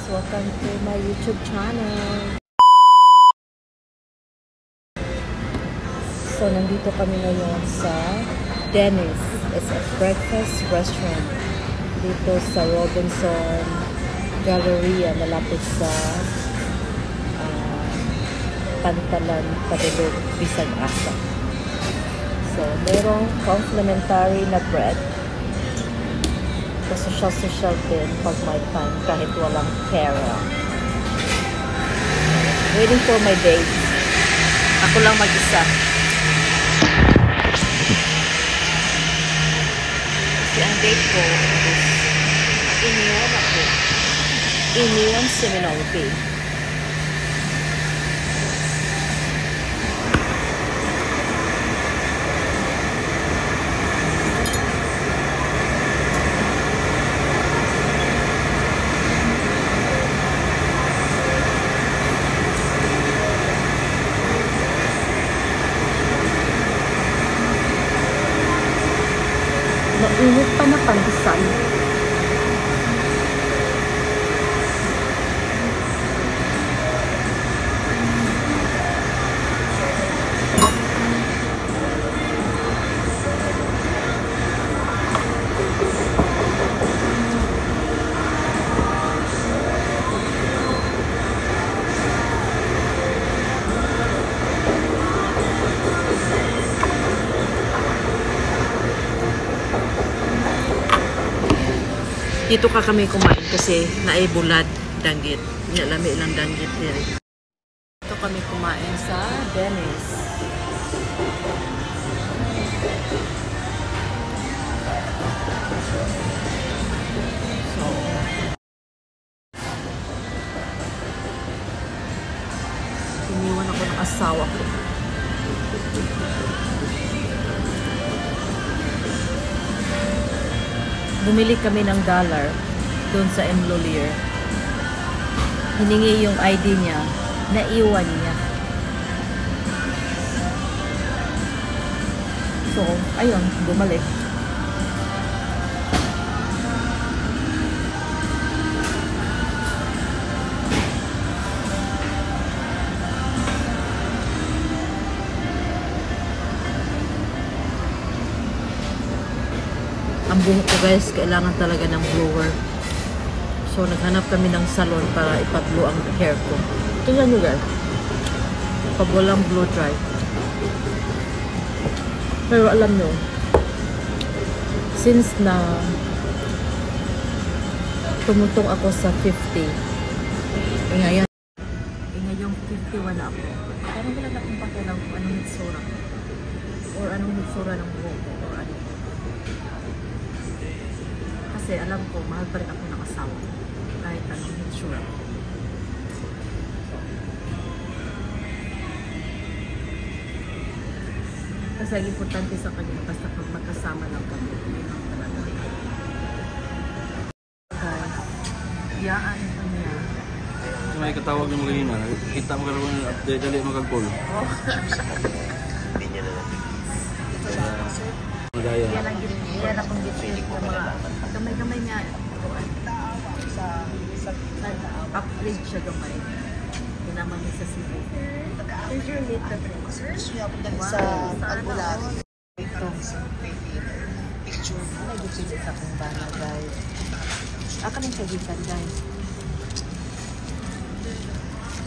Welcome to my YouTube channel. So, nandito kami ngayon sa Dennis. It's a breakfast restaurant dito sa Robinson Galleria, malapit sa Pantalan, Padulog, Bisag Asa. So, merong complimentary na bread. Social din pag may time kahit walang pera. Waiting for my date. Ako lang mag-isa. Kasi ang date ko is iniwan ako. Iniwan si Minope. Mainit pa na pandesal. Dito ka kami kumain kasi naibulad danggit. Nalami ilang danggit dito. Dito kami kumain sa Dennis. So, iniwan ako ng asawa ko. Bumili kami ng dollar doon sa M. Lolier. Hiningi yung ID niya, naiwan niya. So, ayun, bumalik. Ang buhok ko guys, kailangan talaga ng blower. So, naghanap kami ng salon para ipag-blow ang hair ko. Tingnan nyo guys. Pag walang blow dry. Pero alam nyo, since na tumutong ako sa 50, ngayon yung 51 na ako. Parang wala na akong pakialam kung anong hitsura. Or anong hitsura ng buhok ko. Or ano. Kasi alam ko, mahal pa rin ako ng asawa kahit anong hitsura. Kasi ang importante sa kanya, basta pag magkasama lang kami, yun ang talaga. Guys, yaan pa niya. So may katawag ng kanina, kita mo karoon ng update, dali magag-call. Madaya. Yan akong gitsin sa mga gamay-gamay niya. Upgrade siya gamay. Kinaman niya sa Cebu. Here's your late preferences. Sa Albular. Ito. Picture. May gitsin sa akong bana, guys. Aka nang sagitan, guys.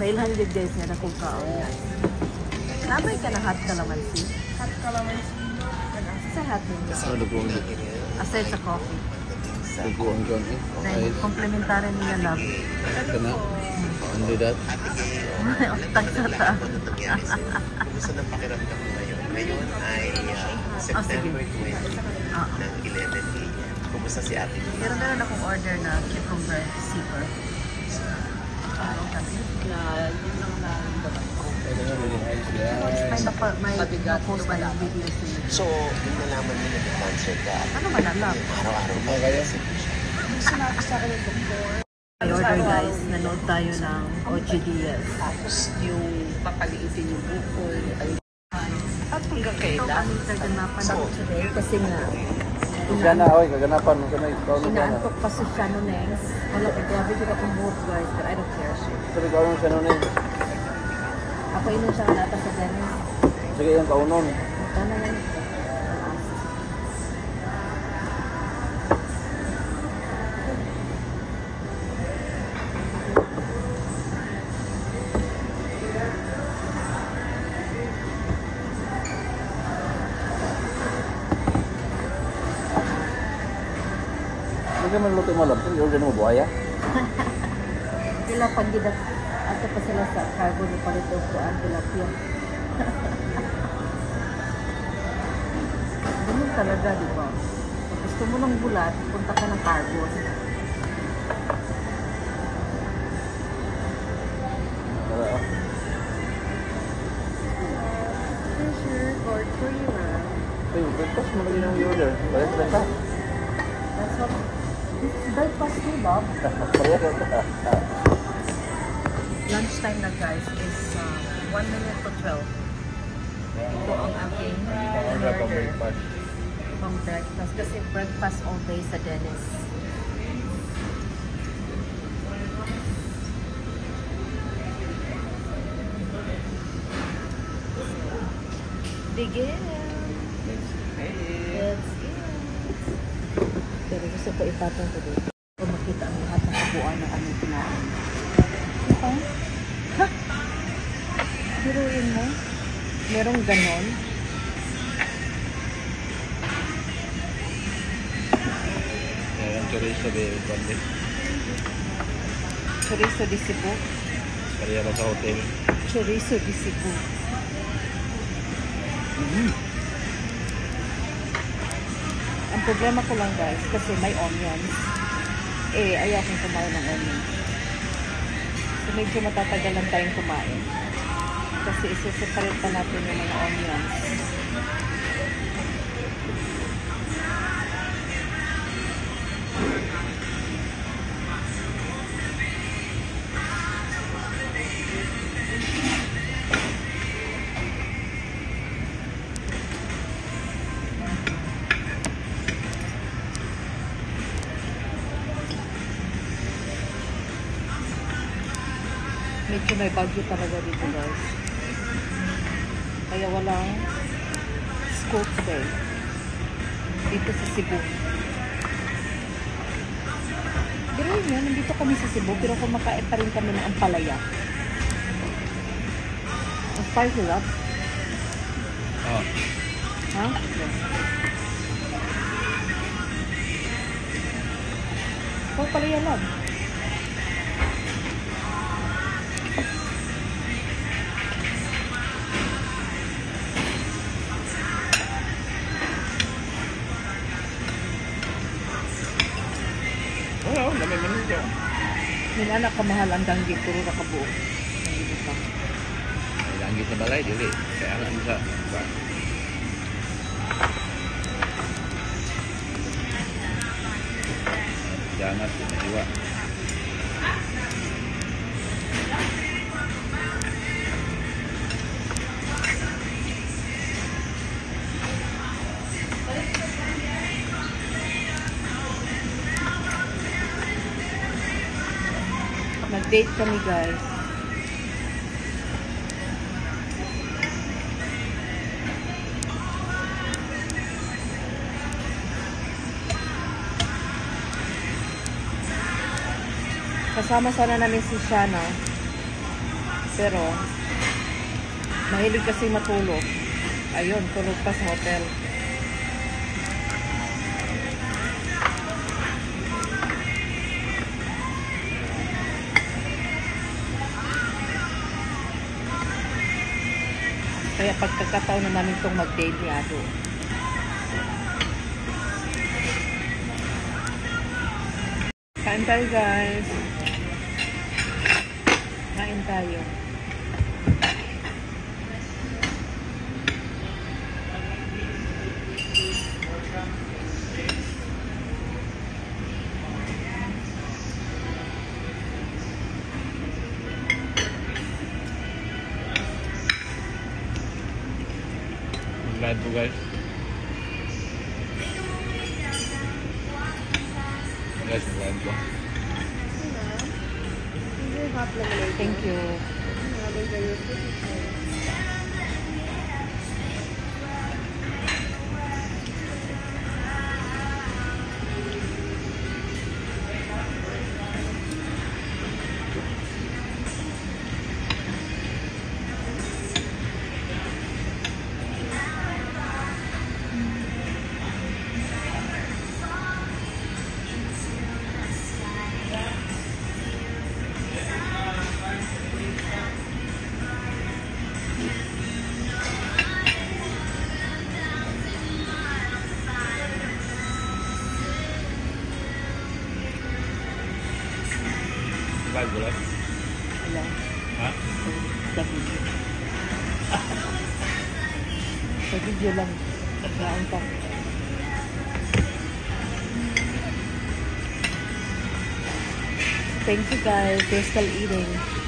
May 100 days nga na kung kaon. Nabay ka na hot calamansi? Hot calamansi. Sa hot ninyo? Ano po ang Aside sa coffee. duguan ko eh? Then, komplementary nila love. Ito na? Hindi dat? Ostag sa ta. Kumusta ng pakiramdam mo ngayon? Ngayon ay September 20 ng 11 a.m. Kumusta si ate? Pero meron akong order na cucumber zipper. Yun lang naramdaman ko. May post na video sila. So, yung nalaman mo na cancer ka, Ano ba na love? araw-araw ba kayo? Sinabi sa akin ng doktor. May order guys, nanood tayo ng OGDS. Tapos yung papaliitin yung bukol. At hanggang kailan? Ito kami talaga napanood today kasi nga Siya na, oy, kaganapan mo kanay ikaw na siya na. Inaantok pa si siya nun eh. Wala, grabe ko akong buhok guys, but I don't care shit. Sabi ikaw na siya nun eh. Ako inon siya nata sa Dennis. Sige yung kaunon. Ito na yan. Sige man luto mo lang, hindi order mo buhaya. Sila pag gidak ato pa sila sa cargo ni palito ko ang tilapia. Ganun talaga, di ba? Pag gusto mo ng bulat, punta ka ng cargo. Tara ah. Sure, or Korea. Ay, breakfast mo lagi yung order. Balik na ka. That's what breakfast too, Bob. Lunchtime na guys is 1 minute to 12. Ito ang aking order pang breakfast kasi breakfast all day sa Dennis. Begin! Let's eat! Pero gusto ko ipatong ko dito. Kung makita ang lahat ng kabuuan ng aming kinain. Okay? Ha? Biruin mo? Merong ganon? Yung chorizo de Conde. Chorizo de Cebu? Kaya lang sa hotel. Chorizo de Cebu. Ang problema ko lang guys, kasi may onions. Eh, ayaw akong kumain ng onions. So, medyo matatagalan tayong kumain. Kasi isuseparate pa natin yung mga onions. Medyo may bagyo talaga dito guys. Kaya walang school today. Dito sa Cebu. Pero yun, nandito kami sa Cebu pero kumakain pa rin kami ng ampalaya. Ang spicy up. Oh. Ha? Oh, palaya lang. Oo, dami man ito. May anak kamahal ang danggit, puro na kabuo. Nandito pa. Ay, langgit na balay, dili. Kaya alam sa... Jangan iwa. Nag-date kami guys. Kasama sana namin si Shana. Pero mahilig kasi matulog. Ayun, tulog pa sa hotel. Kaya pagkakataon na namin itong mag-date ni Ado. Kain tayo guys. Kain tayo. Glad po guys. agwa. Thank you. Bago lang. Wala. Ha? Sa video. Sa video lang. Naan pa. Thank you guys. We're still eating.